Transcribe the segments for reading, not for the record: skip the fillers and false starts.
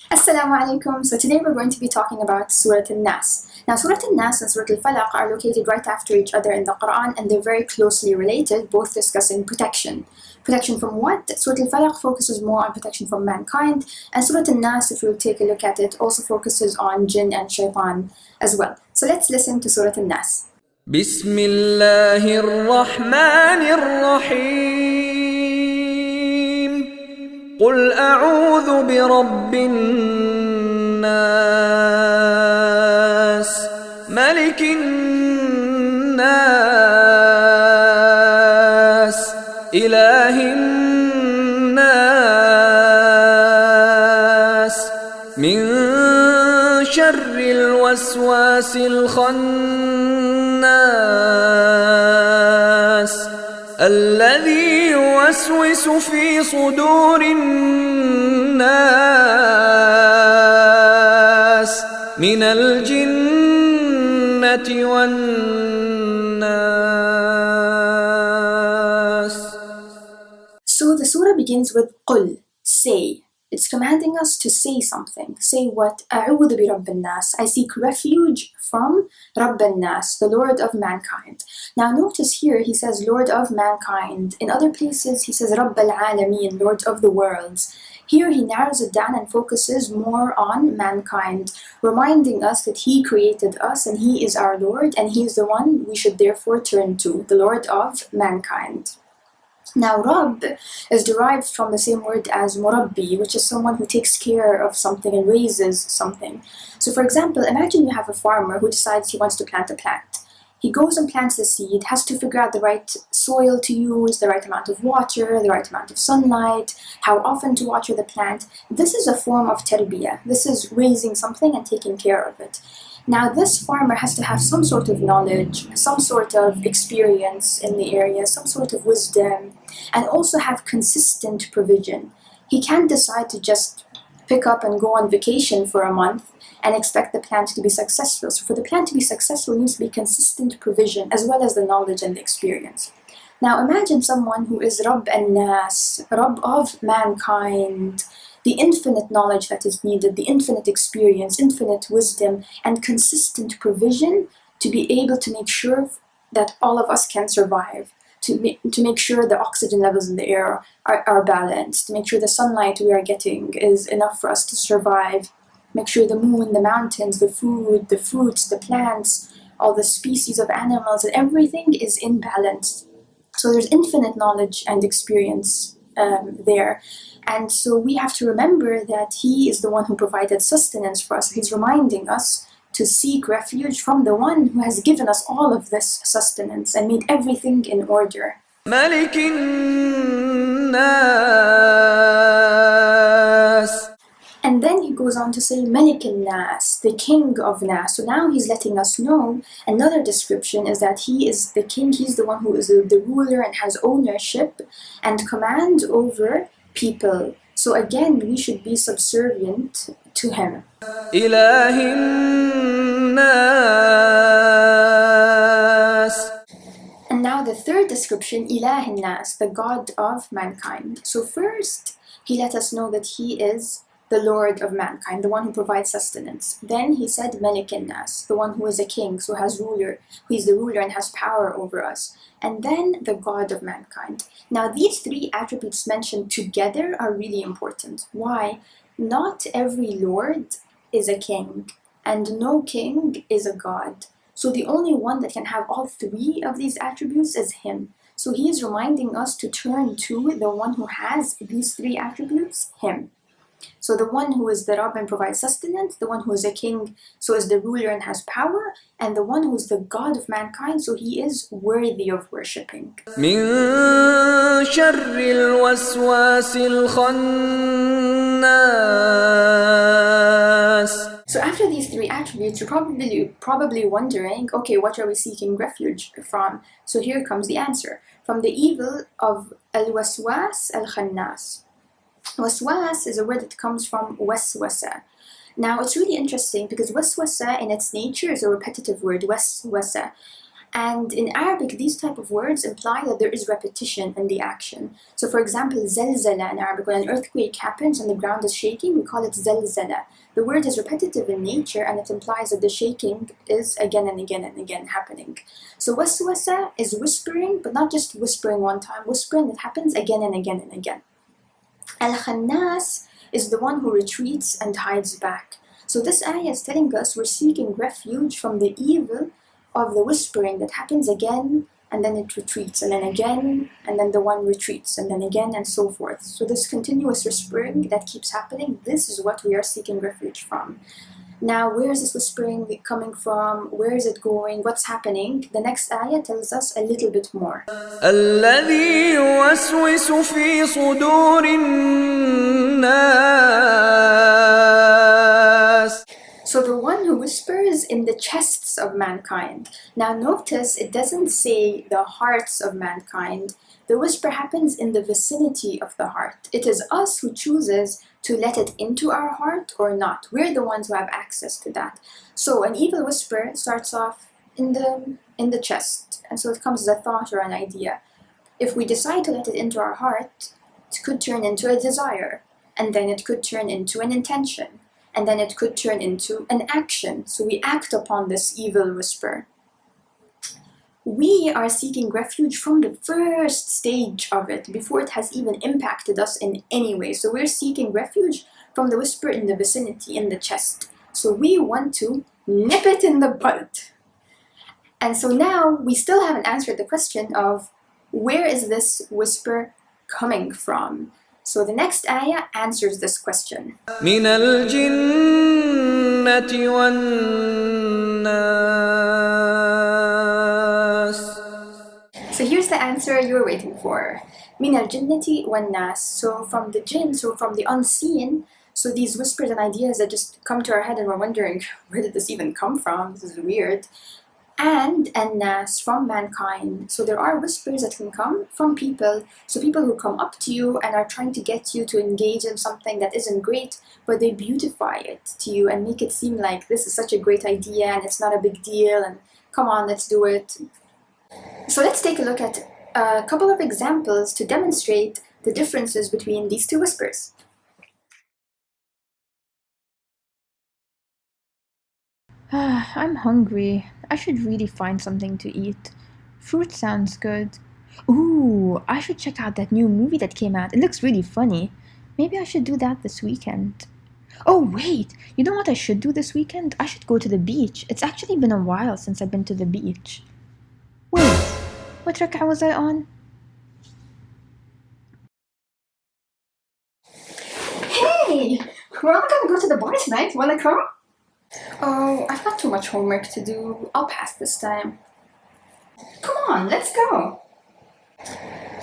Assalamu alaikum. So today we're going to be talking about Surah Al-Nas. Now Surah Al-Nas and Surah Al-Falaq are located right after each other in the Quran, and they're very closely related, both discussing protection. Protection from what? Surah Al-Falaq focuses more on protection from mankind, and Surah Al-Nas, if you take a look at it, also focuses on jinn and shaitan as well. So let's listen to Surah Al-Nas. بسم الله الرحمن الرحيم قل أعوذ برب الناس ملك الناس إله الناس من شر الوسواس الخناس الذي يوسوس في صدور الناس من الجنة والناس. So the surah begins with قل, say. It's commanding us to say something. Say what? أعوذ برب الناس. I seek refuge from رب الناس, the Lord of mankind. Now notice here he says Lord of mankind. In other places he says رب العالمين, Lord of the worlds. Here he narrows it down and focuses more on mankind, reminding us that he created us and he is our Lord, and he is the one we should therefore turn to, the Lord of mankind. Now, Rabb is derived from the same word as Murabbi, which is someone who takes care of something and raises something. So, for example, imagine you have a farmer who decides he wants to plant a plant. He goes and plants the seed, has to figure out the right soil to use, the right amount of water, the right amount of sunlight, how often to water the plant. This is a form of tarbiyah. This is raising something and taking care of it. Now, this farmer has to have some sort of knowledge, some sort of experience in the area, some sort of wisdom, and also have consistent provision. He can't decide to just pick up and go on vacation for a month and expect the plant to be successful. So for the plant to be successful, it needs to be consistent provision as well as the knowledge and the experience. Now imagine someone who is Rabb al-Nas, Rabb of mankind, the infinite knowledge that is needed, the infinite experience, infinite wisdom, and consistent provision to be able to make sure that all of us can survive, to make sure the oxygen levels in the air are balanced, to make sure the sunlight we are getting is enough for us to survive, make sure the moon, the mountains, the food, the fruits, the plants, all the species of animals, and everything is in balance. So there's infinite knowledge and experience there. And so we have to remember that he is the one who provided sustenance for us. He's reminding us to seek refuge from the one who has given us all of this sustenance and made everything in order. ملك الناس. And then he goes on to say Malik al-Nas, the king of Nas. So now he's letting us know another description is that he is the king, he's the one who is the ruler and has ownership and command over people. So again, we should be subservient to him. إله الناس. And now the third description, Ilah al-Nas, the God of mankind. So first, he let us know that he is the Lord of mankind, the one who provides sustenance. Then he said Malik al-Nas, the one who is a king, who is the ruler and has power over us. And then the God of mankind. Now these three attributes mentioned together are really important. Why? Not every Lord is a king, and no king is a God. So the only one that can have all three of these attributes is him. So he is reminding us to turn to the one who has these three attributes, him. So the one who is the Rabb and provides sustenance, the one who is a king, so is the ruler and has power, and the one who is the God of mankind, so he is worthy of worshipping. من شر الوسواس الخناس. So after these three attributes, you're probably wondering, okay, what are we seeking refuge from? So here comes the answer. From the evil of al-waswas al-khannas. Waswas is a word that comes from waswasa. Now it's really interesting because waswasa in its nature is a repetitive word, waswasa. And in Arabic, these type of words imply that there is repetition in the action. So for example, zalzala in Arabic, when an earthquake happens and the ground is shaking, we call it zalzala. The word is repetitive in nature and it implies that the shaking is again and again and again happening. So waswasa is whispering, but not just whispering one time, whispering that happens again and again and again. Al-Khannas is the one who retreats and hides back. So this ayah is telling us we're seeking refuge from the evil of the whispering that happens again and then it retreats, and then again, and then the one retreats, and then again, and so forth. So this continuous whispering that keeps happening, this is what we are seeking refuge from. Now, where is this whispering coming from? Where is it going? What's happening? The next ayah tells us a little bit more. الذي يوسوس في صدور الناس. So the one who whispers in the chests of mankind. Now notice it doesn't say the hearts of mankind. The whisper happens in the vicinity of the heart. It is us who chooses to let it into our heart or not. We're the ones who have access to that. So an evil whisper starts off in the chest, and so it comes as a thought or an idea. If we decide to let it into our heart, it could turn into a desire, and then it could turn into an intention, and then it could turn into an action. So we act upon this evil whisper. We are seeking refuge from the first stage of it, before it has even impacted us in any way. So we're seeking refuge from the whisper in the vicinity, in the chest. So we want to nip it in the bud. And so now we still haven't answered the question of where is this whisper coming from? So the next ayah answers this question. من الجنة والناس. So here's the answer you're waiting for. من الجنة والناس. So from the jinn, so from the unseen, so these whispers and ideas that just come to our head and we're wondering, where did this even come from? This is weird. And nas, from mankind. So there are whispers that can come from people. So people who come up to you and are trying to get you to engage in something that isn't great, but they beautify it to you and make it seem like this is such a great idea and it's not a big deal and come on, let's do it. So let's take a look at a couple of examples to demonstrate the differences between these two whispers. I'm hungry. I should really find something to eat. Fruit sounds good. Ooh, I should check out that new movie that came out. It looks really funny. Maybe I should do that this weekend. Oh, wait! You know what I should do this weekend? I should go to the beach. It's actually been a while since I've been to the beach. Wait, what rak'ah was I on? Hey! We're all gonna go to the bar tonight. Wanna come? Oh, I've got too much homework to do. I'll pass this time. Come on, let's go.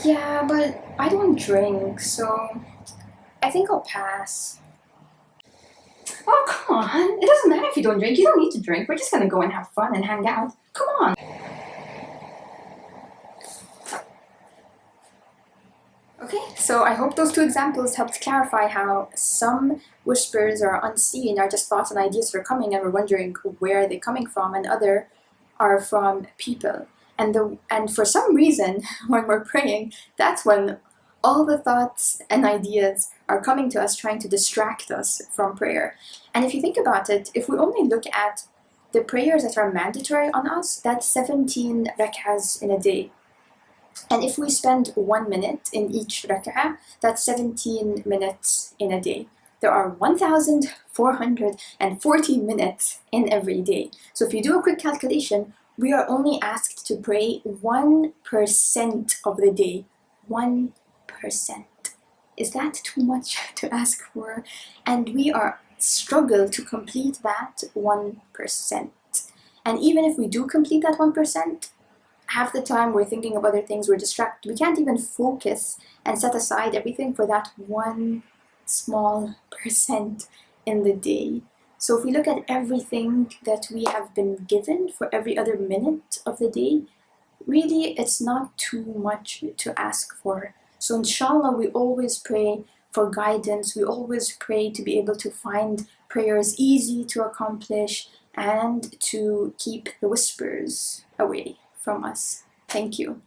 Yeah, but I don't drink, so I think I'll pass. Oh, come on. It doesn't matter if you don't drink. You don't need to drink. We're just gonna go and have fun and hang out. Come on. Okay, so I hope those two examples helped clarify how some whispers or unseen are just thoughts and ideas that are coming and we're wondering where they're coming from, and other are from people. And for some reason, when we're praying, that's when all the thoughts and ideas are coming to us trying to distract us from prayer. And if you think about it, if we only look at the prayers that are mandatory on us, that's 17 rak'ahs in a day. And if we spend 1 minute in each rak'ah, that's 17 minutes in a day. There are 1,440 minutes in every day. So if you do a quick calculation, we are only asked to pray 1% of the day. 1%. Is that too much to ask for? And we struggle to complete that 1%. And even if we do complete that 1%, half the time we're thinking of other things, we're distracted. We can't even focus and set aside everything for that one small percent in the day. So if we look at everything that we have been given for every other minute of the day, really it's not too much to ask for. So inshallah, we always pray for guidance. We always pray to be able to find prayers easy to accomplish and to keep the whispers away from us. Thank you.